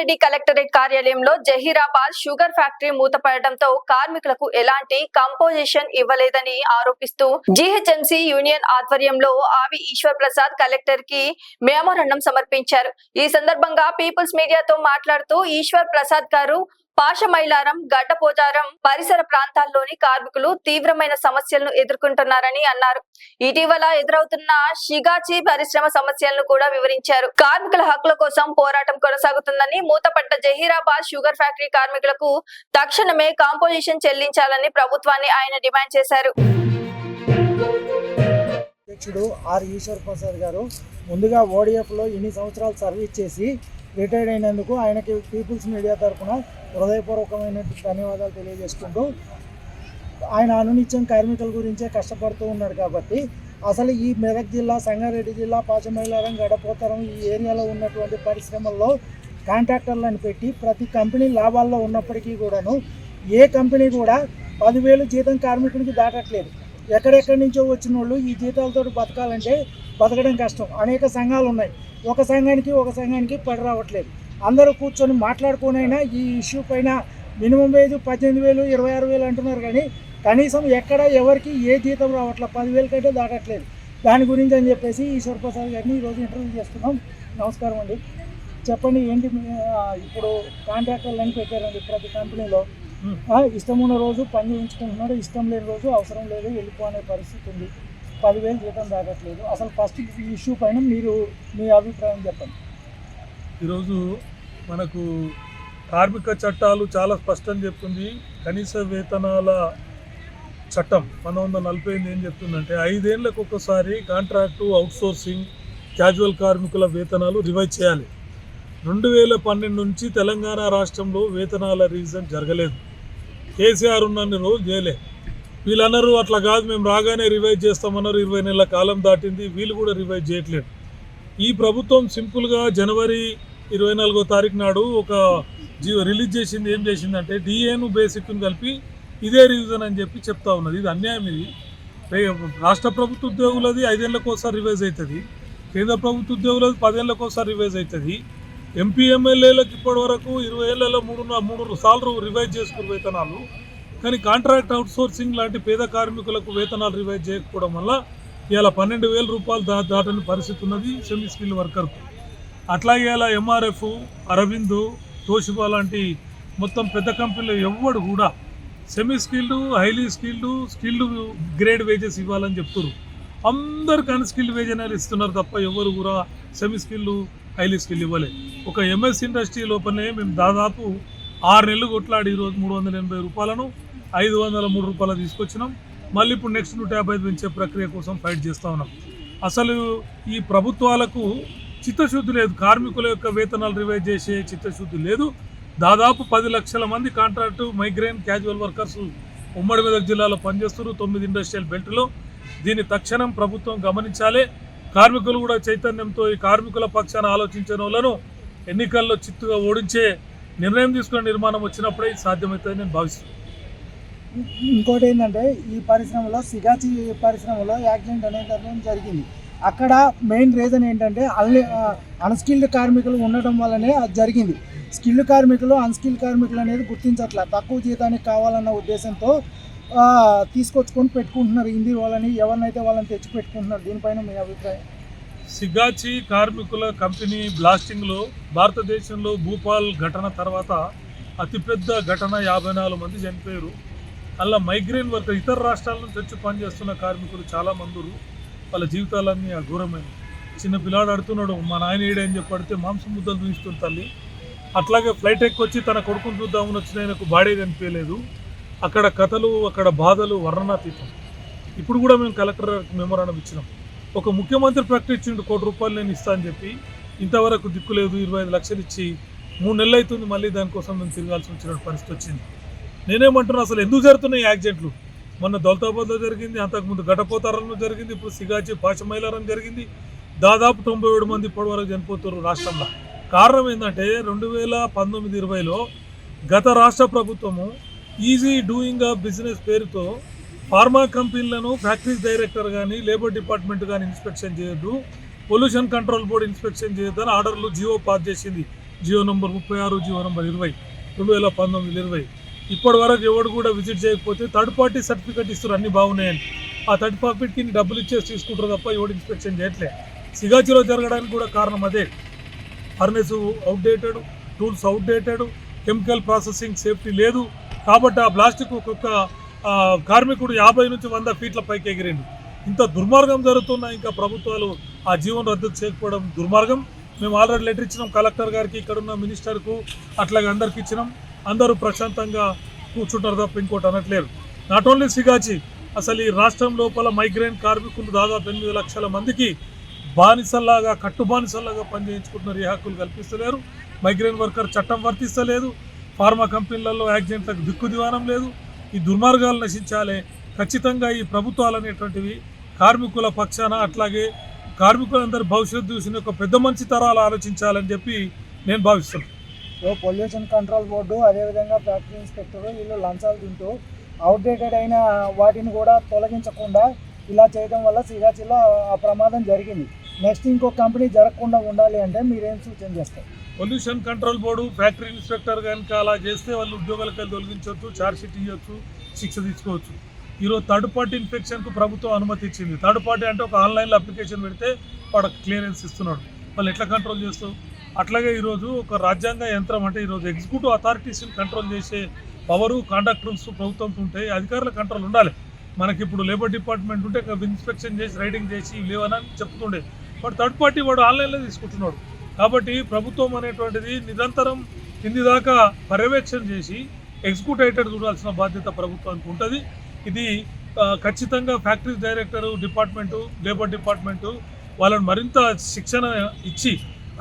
Sangareddy collectorate కార్యాలయంలో Zaheerabad sugar factory మూతపడడంతో కార్మికులకు ఎలాంటి కంపోజిషన్ ఇవ్వలేదని ఆరోపిస్తూ జీహెచ్ఎంసీ యూనియన్ ఆధ్వర్యంలో ఆవి ఈశ్వర్ ప్రసాద్ కలెక్టర్ కి మెమోరాండం సమర్పించారు. ఈ సందర్భంగా పీపుల్స్ మీడియాతో మాట్లాడుతూ ఈశ్వర్ ప్రసాద్ గారు పాషమైలారం, గడ్డపోచారం పరిసర ప్రాంతాల్లోని కార్మికులు తీవ్రమైన సమస్యలను ఎదుర్కొంటున్నారని అన్నారు. ఇటీవల ఎదురవుతున్న షిగాచి పరిశ్రమ సమస్యలను కూడా వివరించారు. కార్మికుల హక్కుల కోసం పోరాటం కొనసాగుతుందని, మూతపడ్డ జహీరాబాద్ షుగర్ ఫ్యాక్టరీ కార్మికులకు తక్షణమే కాంపోజిషన్ చెల్లించాలని ప్రభుత్వాన్ని ఆయన డిమాండ్ చేశారు. అధ్యక్షుడు ఆర్ ఈశ్వర్ ప్రసాద్ గారు ముందుగా ఓడిఎఫ్లో ఇన్ని సంవత్సరాలు సర్వీస్ చేసి రిటైర్డ్ అయినందుకు ఆయనకి పీపుల్స్ మీడియా తరఫున హృదయపూర్వకమైన ధన్యవాదాలు తెలియజేసుకుంటూ, ఆయన అనునిత్యం కార్మికుల గురించే కష్టపడుతూ ఉన్నాడు. కాబట్టి అసలు ఈ మెదక్ జిల్లా, సంగారెడ్డి జిల్లా, పాషమైలారం, గడపోతరం ఈ ఏరియాలో ఉన్నటువంటి పరిశ్రమల్లో కాంట్రాక్టర్లను పెట్టి ప్రతి కంపెనీ లాభాల్లో ఉన్నప్పటికీ కూడాను ఏ కంపెనీ కూడా 10,000 జీతం కార్మికుడికి దాటట్లేదు. ఎక్కడెక్కడి నుంచో వచ్చిన వాళ్ళు ఈ జీతాలతో బతకాలంటే బతకడం కష్టం. అనేక సంఘాలు ఉన్నాయి. ఒక సంఘానికి పడి రావట్లేదు. అందరూ కూర్చొని మాట్లాడుకోనైనా ఈ ఇష్యూ పైన మినిమం వేజ్ 18,000, 26,000 అంటున్నారు. కానీ కనీసం ఎక్కడ ఎవరికి ఏ జీతం రావట్లేదు, 10,000 కంటే దాటట్లేదు. దాని గురించి అని చెప్పేసి ఈశ్వర్ ప్రసాద్ గారిని ఈరోజు ఇంటర్వ్యూ చేస్తున్నాం. నమస్కారం అండి. చెప్పండి, ఏంటి ఇప్పుడు కాంట్రాక్టర్లు అని పెట్టారండి ప్రతి కంపెనీలో. ఇష్టం ఉన్న రోజు పని చేయించుకుంటున్నాడు, ఇష్టం లేని రోజు అవసరం లేదు వెళ్ళిపోనే పరిస్థితి ఉంది. 10,000 జీతం దాటట్లేదు. అసలు ఫస్ట్ ఈ ఇష్యూ పైన మీ అభిప్రాయం చెప్పండి. ఈరోజు మనకు కార్మిక చట్టాలు చాలా స్పష్టం చెప్తుంది. కనీస వేతనాల చట్టం 1948 ఏం చెప్తుందంటే 5 ఏళ్లకు ఒకసారి కాంట్రాక్టు, అవుట్సోర్సింగ్, క్యాజువల్ కార్మికుల వేతనాలు రివైజ్ చేయాలి. 2012 నుంచి తెలంగాణ రాష్ట్రంలో వేతనాల రీవిజన్ జరగలేదు. కేసీఆర్ ఉన్నన్ని రోజులు చేయలే. వీళ్ళన్నారు అట్లా కాదు, మేము రాగానే రివైజ్ చేస్తామన్నారు. 20 నెలల కాలం దాటింది, వీళ్ళు కూడా రివైజ్ చేయట్లేదు. ఈ ప్రభుత్వం సింపుల్గా జనవరి 24వ తారీఖు నాడు ఒక రిలీజ్ చేసింది. ఏం చేసిందంటే డిఏను బేసిక్ను కలిపి ఇదే రివిజన్ అని చెప్పి చెప్తా ఉన్నది. ఇది అన్యాయం. ఇది రాష్ట్ర ప్రభుత్వ ఉద్యోగులది 5 ఏళ్ళకు ఒకసారి రివైజ్ అవుతుంది. కేంద్ర ప్రభుత్వ ఉద్యోగులది 10 ఏళ్ళకు ఒకసారి రివైజ్ అవుతుంది. ఎంపీ ఎమ్మెల్యేలకు ఇప్పటి వరకు 20 ఏళ్లలో 3 సార్లు రివైజ్ చేసుకున్న వేతనాలు. కానీ కాంట్రాక్ట్ అవుట్సోర్సింగ్ లాంటి పేద కార్మికులకు వేతనాలు రివైజ్ చేయకపోవడం వల్ల ఇవాళ 12,000 రూపాయలు దాటని పరిస్థితి ఉన్నది సెమీ స్కిల్ వర్కర్కు. అట్లాగే ఇలా ఎంఆర్ఎఫ్, అరవింద్, తోషిబా లాంటి మొత్తం పెద్ద కంపెనీలు ఎవ్వడు కూడా semi skilled, highly skilled grade wages ఇవ్వాలని చెప్తున్నారు. అందరికి అన్స్కిల్డ్ వేజ్ అనేది ఇస్తున్నారు తప్ప ఎవరు కూడా సెమీ స్కిల్డ్, హైలీ స్కిల్ ఇవ్వలేదు. ఒక ఎంఎస్ ఇండస్ట్రీ లోపలనే మేము దాదాపు 6 నెలలు కొట్లాడి ఈరోజు 380 రూపాయలను 503 రూపాయలు తీసుకొచ్చినాం. మళ్ళీ ఇప్పుడు నెక్స్ట్ 150 పెంచే ప్రక్రియ కోసం ఫైట్ చేస్తూ ఉన్నాం. అసలు ఈ ప్రభుత్వాలకు చిత్తశుద్ధి లేదు. కార్మికుల యొక్క వేతనాలు రివైజ్ చేసే చిత్తశుద్ధి లేదు. దాదాపు 10 లక్షల మంది కాంట్రాక్టు, మైగ్రేన్, క్యాజువల్ వర్కర్స్ ఉమ్మడి మెదక్ జిల్లాలో పనిచేస్తున్నారు 9 ఇండస్ట్రియల్ బెల్ట్లో. దీన్ని తక్షణం ప్రభుత్వం గమనించాలి. కార్మికులు కూడా చైతన్యంతో ఈ కార్మికుల పక్షాన ఆలోచించిన వాళ్ళను ఎన్నికల్లో చిత్తుగా ఓడించే నిర్ణయం తీసుకునే నిర్మాణం వచ్చినప్పుడే ఇది సాధ్యమవుతుందని నేను భావిస్తున్నాను. ఇంకోటి ఏంటంటే ఈ పరిశ్రమలో సిగాచి పరిశ్రమలో యాక్సిడెంట్ అనేది జరిగింది. అక్కడ మెయిన్ రీజన్ ఏంటంటే అన్స్కిల్డ్ కార్మికులు ఉండటం వల్లనే అది జరిగింది. స్కిల్డ్ కార్మికులు, అన్స్కిల్డ్ కార్మికులు అనేది గుర్తించట్లా. తక్కువ జీతానికి కావాలన్న ఉద్దేశంతో తీసుకొచ్చుకొని పెట్టుకుంటున్నారు. హిందీ వాళ్ళని ఎవరినైతే వాళ్ళని తెచ్చి పెట్టుకుంటున్నారు. దీనిపైన మీ అభిప్రాయం? సిగాచి కార్మికుల కంపెనీ బ్లాస్టింగ్లో భారతదేశంలో భూపాల్ ఘటన తర్వాత అతిపెద్ద ఘటన. 54 మంది చనిపోయారు. అలా మైగ్రేన్ వర్కర్, ఇతర రాష్ట్రాల నుంచి వచ్చి పనిచేస్తున్న కార్మికులు చాలామంది. వాళ్ళ జీవితాలన్నీ అఘోరమైనవి. చిన్న పిల్లాడు అడుతున్నాడు, మా నాయన ఏడని చెప్పి అడితే మాంసం ముద్దలు చూపిస్తుంది తల్లి. అట్లాగే ఫ్లైట్ ఎక్కొచ్చి తన కొడుకుని చూద్దామని వచ్చిన ఆయనకు బాడీ కనిపించలేదు. అక్కడ కథలు, అక్కడ బాధలు వర్ణనాతీతం. ఇప్పుడు కూడా మేము కలెక్టర్ మెమోరాండం ఇచ్చినాం. ఒక ముఖ్యమంత్రి ప్రకటించిండు 1 కోటి రూపాయలు నేను ఇస్తా అని చెప్పి, ఇంతవరకు దిక్కు లేదు. 25 లక్షలు ఇచ్చి 3 నెలలు అవుతుంది. మళ్ళీ దానికోసం మేము తిరగాల్సి వచ్చిన పరిస్థితి వచ్చింది. నేనేమంటున్నా, అసలు ఎందుకు జరుగుతున్నాయి యాక్సిడెంట్లు? మొన్న దౌలతాబాద్లో జరిగింది, అంతకుముందు గడపోతారంలో జరిగింది, ఇప్పుడు సిగాచి, పాషమైలారం జరిగింది. దాదాపు 97 మంది ఇప్పటివరకు చనిపోతారు రాష్ట్రంలో. కారణం ఏంటంటే 2019-20లో గత రాష్ట్ర ప్రభుత్వము ఈజీ డూయింగ్ ఆఫ్ బిజినెస్ పేరుతో ఫార్మా కంపెనీలను ఫ్యాక్టరీస్ డైరెక్టర్ కానీ, లేబర్ డిపార్ట్మెంట్ కానీ ఇన్స్పెక్షన్ చేయొద్దు, పొల్యూషన్ కంట్రోల్ బోర్డు ఇన్స్పెక్షన్ చేయొద్దని ఆర్డర్లు, జీవో పాస్ చేసింది జియో నంబర్ 36, జియో నంబర్ 20, 2019-20. ఇప్పటి వరకు ఎవడు కూడా విజిట్ చేయకపోతే థర్డ్ పార్టీ సర్టిఫికేట్ ఇస్తారు అన్ని బాగున్నాయని. ఆ థర్డ్ పార్టీకి డబ్బులు ఇచ్చేసి తీసుకుంటారు తప్ప ఎవడు ఇన్స్పెక్షన్ చేయట్లే. సిగాచిలో జరగడానికి కూడా కారణం అదే. Furnace outdated, tools outdated, chemical processing safety లేదు. కాబట్టి ఆ ప్లాస్టిక్ ఒక్కొక్క కార్మికుడు 50 నుంచి 100 ఫీట్ల పైకి ఎగిరిండు. ఇంత దుర్మార్గం జరుగుతున్నా ఇంకా ప్రభుత్వాలు ఆ జీవన రద్దు చేయకపోవడం దుర్మార్గం. మేము ఆల్రెడీ లెటర్ ఇచ్చినాం కలెక్టర్ గారికి, ఇక్కడున్న మినిస్టర్కు, అట్లాగే అందరికి ఇచ్చినాం. అందరూ ప్రశాంతంగా కూర్చుంటారు తప్ప ఇంకోటి అనట్లేరు. నాట్ ఓన్లీ సిగాచి, అసలు ఈ రాష్ట్రం లోపల మైగ్రెంట్ కార్మికులు దాదాపు 8 లక్షల మందికి బానిసల్లాగా, కట్టు బానిసల్లాగా పనిచేయించుకుంటున్నారు. ఏ హక్కులు కల్పిస్తలేరు. మైగ్రెంట్ వర్కర్ చట్టం వర్తిస్తలేదు. ఫార్మా కంపెనీలలో యాక్సిడెంట్లకు దిక్కు దివానం లేదు. ఈ దుర్మార్గాలు నశించాలి. ఖచ్చితంగా ఈ ప్రభుత్వాలు అనేటువంటివి కార్మికుల పక్షాన, అట్లాగే కార్మికులందరి భవిష్యత్తు చూసిన ఒక పెద్ద మంచి తరాలు ఆలోచించాలని చెప్పి నేను భావిస్తున్నాను. సో పొల్యూషన్ కంట్రోల్ బోర్డు, అదేవిధంగా ఫ్యాక్టరీ ఇన్స్పెక్టర్ వీళ్ళు లంచాలు తింటూ అవుట్డేటెడ్ అయిన వాటిని కూడా తొలగించకుండా ఇలా చేయడం వల్ల సిగాచిలో ఆ ప్రమాదం జరిగింది. నెక్స్ట్ ఇంకో కంపెనీ జరగకుండా ఉండాలి అంటే మీరేం సూచన చేస్తారు? Pollution control board, factory inspector కనుక అలా చేస్తే వాళ్ళు ఉద్యోగాలకు తొలగించవచ్చు, ఛార్జ్షీట్ ఇవ్వచ్చు, శిక్ష తీసుకోవచ్చు. ఈరోజు థర్డ్ పార్టీ ఇన్స్పెక్షన్కు ప్రభుత్వం అనుమతి ఇచ్చింది. థర్డ్ పార్టీ అంటే ఒక ఆన్లైన్లో అప్లికేషన్ పెడితే వాడు క్లియరెన్స్ ఇస్తున్నాడు. వాళ్ళు ఎట్లా కంట్రోల్ చేస్తావు? అట్లాగే ఈరోజు ఒక రాజ్యాంగ యంత్రం అంటే ఈరోజు ఎగ్జిక్యూటివ్ అథారిటీస్ని కంట్రోల్ చేసే పవరు, కాంట్రాక్ట్ రూల్స్ ప్రభుత్వంతో ఉంటాయి. అధికారుల కంట్రోల్ ఉండాలి. మనకి ఇప్పుడు లేబర్ డిపార్ట్మెంట్ ఉంటే ఇన్స్పెక్షన్ చేసి రైడింగ్ చేసి లేవని చెప్తుండే. బట్ థర్డ్ పార్టీ వాడు ఆన్లైన్లో తీసుకుంటున్నాడు. కాబట్టి ప్రభుత్వం అనేటువంటిది నిరంతరం కింది దాకా పర్యవేక్షణ చేసి ఎగ్జిక్యూటివ్ చూడాల్సిన బాధ్యత ప్రభుత్వానికి ఉంటుంది. ఇది ఖచ్చితంగా factory director department, labour department వాళ్ళని మరింత శిక్షణ ఇచ్చి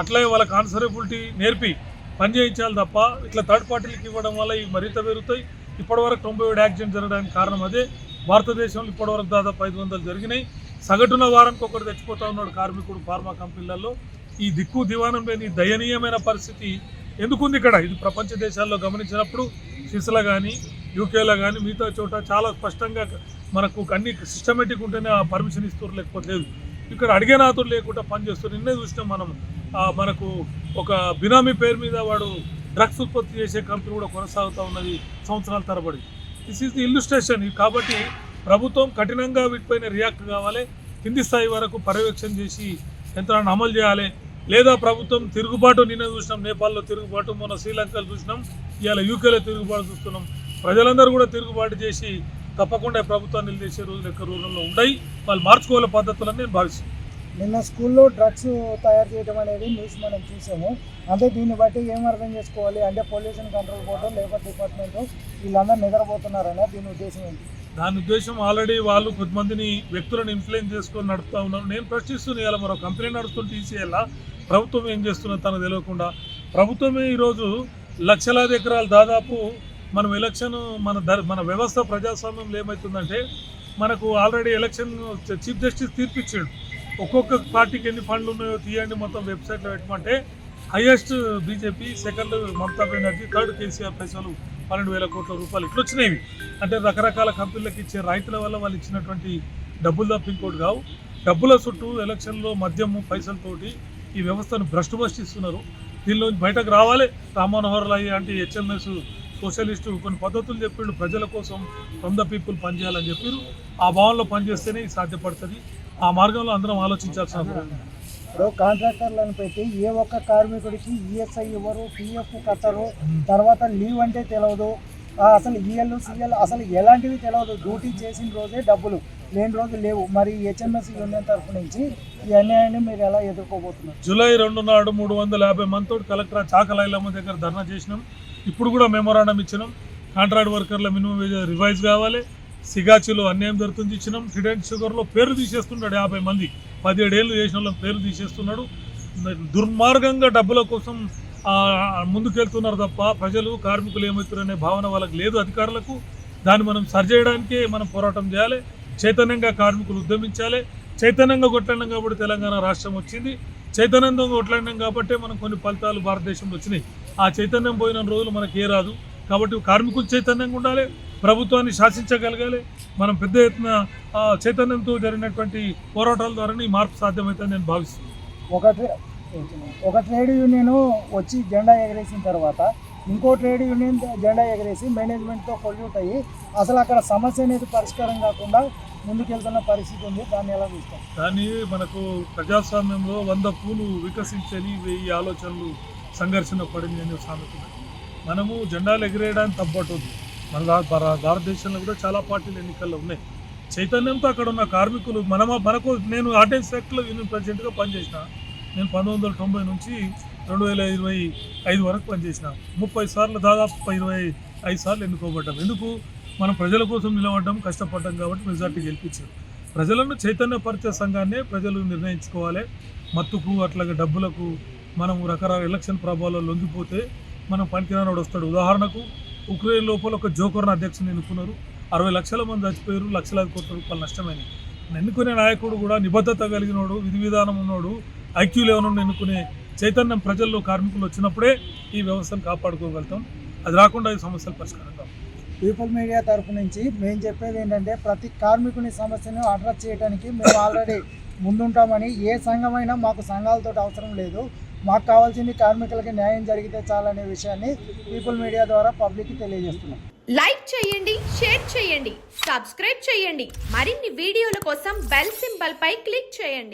అట్లాగే వాళ్ళకి ఆన్సరబిలిటీ నేర్పి పనిచేయించాలి తప్ప ఇట్లా థర్డ్ పార్టీలకు ఇవ్వడం వల్ల ఇవి మరింత పెరుగుతాయి. ఇప్పటివరకు 97 యాక్సిడెంట్ జరగడానికి కారణం అదే. భారతదేశంలో ఇప్పటివరకు దాదాపు 500 జరిగినాయి. సగటున వారానికి ఒకటి చచ్చిపోతూ ఉన్నాడు కార్మికుడు ఫార్మా కంపెనీలలో. ఈ దిక్కు దివానం లేని దయనీయమైన పరిస్థితి ఎందుకుంది ఇక్కడ? ఇది ప్రపంచ దేశాల్లో గమనించినప్పుడు స్విస్లో కానీ, యూకేలో కానీ, మిగతా చోట చాలా స్పష్టంగా మనకు అన్ని సిస్టమేటిక్ ఉంటేనే ఆ పర్మిషన్ ఇస్తారు, లేకపోతే లేదు. ఇక్కడ అడిగే నాతులు లేకుండా పనిచేస్తారు. నిన్నే చూసినాం మనం. మనకు ఒక బినామీ పేరు మీద వాడు డ్రగ్స్ ఉత్పత్తి చేసే కంపెనీ కూడా కొనసాగుతూ ఉన్నది సంవత్సరాల తరబడి. This is the illustration. కాబట్టి ప్రభుత్వం కఠినంగా వీటిపైన రియాక్ట్ కావాలి. కింది స్థాయి వరకు పర్యవేక్షణ చేసి యంత్రాన్ని అమలు చేయాలి. లేదా ప్రభుత్వం తిరుగుబాటు, నిన్న చూసినాం నేపాల్లో తిరుగుబాటు, మొన్న శ్రీలంకలో చూసినాం, ఇవాళ యూకేలో తిరుగుబాటు చూస్తున్నాం. ప్రజలందరూ కూడా తిరుగుబాటు చేసి తప్పకుండా ప్రభుత్వాన్ని నిలదీసే రోజులు ఎక్కడ రోజుల్లో ఉన్నాయి. వాళ్ళు మార్చుకోవాల పద్ధతులని నేను భావిస్తున్నాను. నిన్న స్కూల్లో డ్రగ్స్ తయారు చేయడం అనేది న్యూస్ మనం చూసాము. అంటే దీన్ని బట్టి ఏం అర్థం చేసుకోవాలి అంటే pollution control board, labour department వీళ్ళందరూ నిద్రపోతున్నారనే దీని ఉద్దేశం ఏంటి? దాని ఉద్దేశం ఆల్రెడీ వాళ్ళు కొద్దిమందిని వ్యక్తులను ఇన్ఫ్లుయెన్స్ చేసుకొని నడుపుతూ ఉన్నారు. నేను ప్రశ్నిస్తున్నాను, ఇలా మరో కంపెనీ నడుస్తుంటే తీసేయాలా? ప్రభుత్వం ఏం చేస్తున్నది తనకు తెలియకుండా? ప్రభుత్వమే ఈరోజు లక్షలాది ఎకరాలు దాదాపు మనం ఎలక్షన్ మన వ్యవస్థ ప్రజాస్వామ్యంలో ఏమవుతుందంటే మనకు ఆల్రెడీ ఎలక్షన్ చీఫ్ జస్టిస్ తీర్పిచ్చాడు. ఒక్కొక్క పార్టీకి ఎన్ని ఫండ్లు ఉన్నాయో తీయండి, మొత్తం వెబ్సైట్లో పెట్టమంటే highest BJP, second Mamata Banerjee, third KCR పైసలు 12,000 కోట్ల రూపాయలు ఇట్లా వచ్చినాయి. అంటే రకరకాల కంపెనీలకు ఇచ్చే రైతుల వల్ల వాళ్ళు ఇచ్చినటువంటి డబ్బులు తప్ప ఇంకోటి కావు. డబ్బుల చుట్టూ ఎలక్షన్లో మద్యము పైసలతోటి ఈ వ్యవస్థను భ్రష్టుపట్టిస్తున్నారు. దీనిలో బయటకు రావాలి. రామ్మనోహర్ లాల్ అంటే హెచ్ఎంఎస్ సోషలిస్టు కొన్ని పద్ధతులు చెప్పిండు, ప్రజల కోసం ఫ్రమ్ ద పీపుల్ పనిచేయాలని చెప్పారు. ఆ భావనలో పనిచేస్తేనే సాధ్యపడుతుంది. ఆ మార్గంలో అందరం ఆలోచించాల్సిన అవసరం. ఇప్పుడు కాంట్రాక్టర్లను పెట్టి ఏ ఒక్క కార్మికుడికి ఈఎస్ఐ ఇవ్వరు, పిఎఫ్ కట్టరు, తర్వాత లీవ్ అంటే తెలియదు, అసలు ఈఎల్ సిఎల్ అసలు ఎలాంటివి తెలియదు. డ్యూటీ చేసిన రోజే డబ్బులు, లేని రోజు లేవు. మరి హెచ్ఎంఎస్ యూనియన్ తరఫు నుంచి ఈ అన్యాయాన్ని మీరు ఎలా ఎదుర్కోబోతున్నారు? జూలై 2 నాడు 350 మందితో కలెక్టర్ చాకలైలమ్మ దగ్గర ధర్నా చేసినాం. ఇప్పుడు కూడా మెమోరాండం ఇచ్చినాం. కాంట్రాక్ట్ వర్కర్ల మినిమం వేజ్ రివైజ్ కావాలి. సిగాచిలో అన్యాయం జరుగుతుంది ఇచ్చినాం. ట్రిడెంట్ షుగర్లో పేర్లు తీసేస్తున్నాడు. 50 మంది 17 ఏళ్ళు చేసిన వాళ్ళని పేర్లు తీసేస్తున్నాడు. దుర్మార్గంగా డబ్బుల కోసం ముందుకెళ్తున్నారు తప్ప ప్రజలు, కార్మికులు ఏమవుతారనే భావన వాళ్ళకి లేదు అధికారులకు. దాన్ని మనం సరిచేయడానికే మనం పోరాటం చేయాలి. చైతన్యంగా కార్మికులు ఉద్యమించాలి. చైతన్యంగా కొట్లాడినాం కాబట్టి తెలంగాణ రాష్ట్రం వచ్చింది. చైతన్యంగా కొట్లాడినాం కాబట్టి మనం కొన్ని ఫలితాలు భారతదేశంలో వచ్చినాయి. ఆ చైతన్యం పోయిన రోజులు మనకి ఏ రాదు. కాబట్టి కార్మికులు చైతన్యంగా ఉండాలి, ప్రభుత్వాన్ని శాసించగలగాలి. మనం పెద్ద ఎత్తున చైతన్యంతో జరిగినటువంటి పోరాటాల ద్వారానే ఈ మార్పు సాధ్యమవుతుందని నేను భావిస్తున్నాను. ఒక ట్రేడ్ యూనియన్ వచ్చి జెండా ఎగరేసిన తర్వాత ఇంకో ట్రేడ్ యూనియన్ జెండా ఎగరేసి మేనేజ్మెంట్తో కొల్యూట్ అయ్యి అసలు అక్కడ సమస్య అనేది పరిష్కారం కాకుండా ముందుకెళ్తున్న పరిస్థితి ఉంది. దాన్ని ఎలా చూస్తాం? కానీ మనకు ప్రజాస్వామ్యంలో 100 పూలు వికసించని 1000 ఆలోచనలు సంఘర్షణ పడింది అనే సామెత ఉంది. మనము జెండాలు ఎగిరేయడానికి తప్పట్టుంది. మన భారతదేశంలో కూడా చాలా పార్టీలు ఎన్నికల్లో ఉన్నాయి. చైతన్యంతో అక్కడ ఉన్న కార్మికులు మనకు నేను ఆర్డినెన్స్ సెక్టర్లో యూనియన్ ప్రెసిడెంట్గా పనిచేసిన. నేను 1990 నుంచి 2025 వరకు పనిచేసిన. 30 సార్లు దాదాపు 25 సార్లు ఎన్నుకోబడ్డాం. ఎందుకు? మనం ప్రజల కోసం నిలబడ్డాం, కష్టపడ్డాం కాబట్టి మెజార్టీ గెలిపించారు. ప్రజలను చైతన్యపరిచే సంఘాన్నే ప్రజలు నిర్ణయించుకోవాలి. మత్తుకు అట్లాగే డబ్బులకు మనం రకరకాల ఎలక్షన్ ప్రభావాల్లో లొంగిపోతే మనం పనికిరానోడు వస్తాడు. ఉదాహరణకు ఉక్రెయిన్ లోపల ఒక జోకర్ను అధ్యక్షుని ఎన్నుకున్నారు. 60 లక్షల మంది చచ్చిపోయారు, లక్షలాది కోట్ల రూపాయలు నష్టమైనవి. ఎన్నుకునే నాయకుడు కూడా నిబద్ధత కలిగినోడు, విధి విధానం ఉన్నోడు, ఐక్యూ లెవెల్ ఎన్నుకునే చైతన్యం ప్రజల్లో కార్మికులు వచ్చినప్పుడే ఈ వ్యవస్థను కాపాడుకోగలుగుతాం. అది రాకుండా ఈ సమస్యలు పరిష్కారం కావు. పీపుల్ మీడియా తరఫు నుంచి మేము చెప్పేది ఏంటంటే ప్రతి కార్మికుని సమస్యను అడ్రస్ చేయడానికి మేము ఆల్రెడీ ముందుంటామని. ఏ సంఘమైనా మాకు సంఘాలతో అవసరం లేదు. మాకు కావాల్సింది కార్మికులకి న్యాయం జరిగితే చాలనే విషయాన్ని పీపుల్ మీడియా ద్వారా పబ్లిక్కి తెలియజేస్తున్నాం. లైక్ చేయండి, షేర్ చేయండి, సబ్స్క్రైబ్ చేయండి. మరిన్ని వీడియోల కోసం బెల్ సింబల్ పై క్లిక్ చేయండి.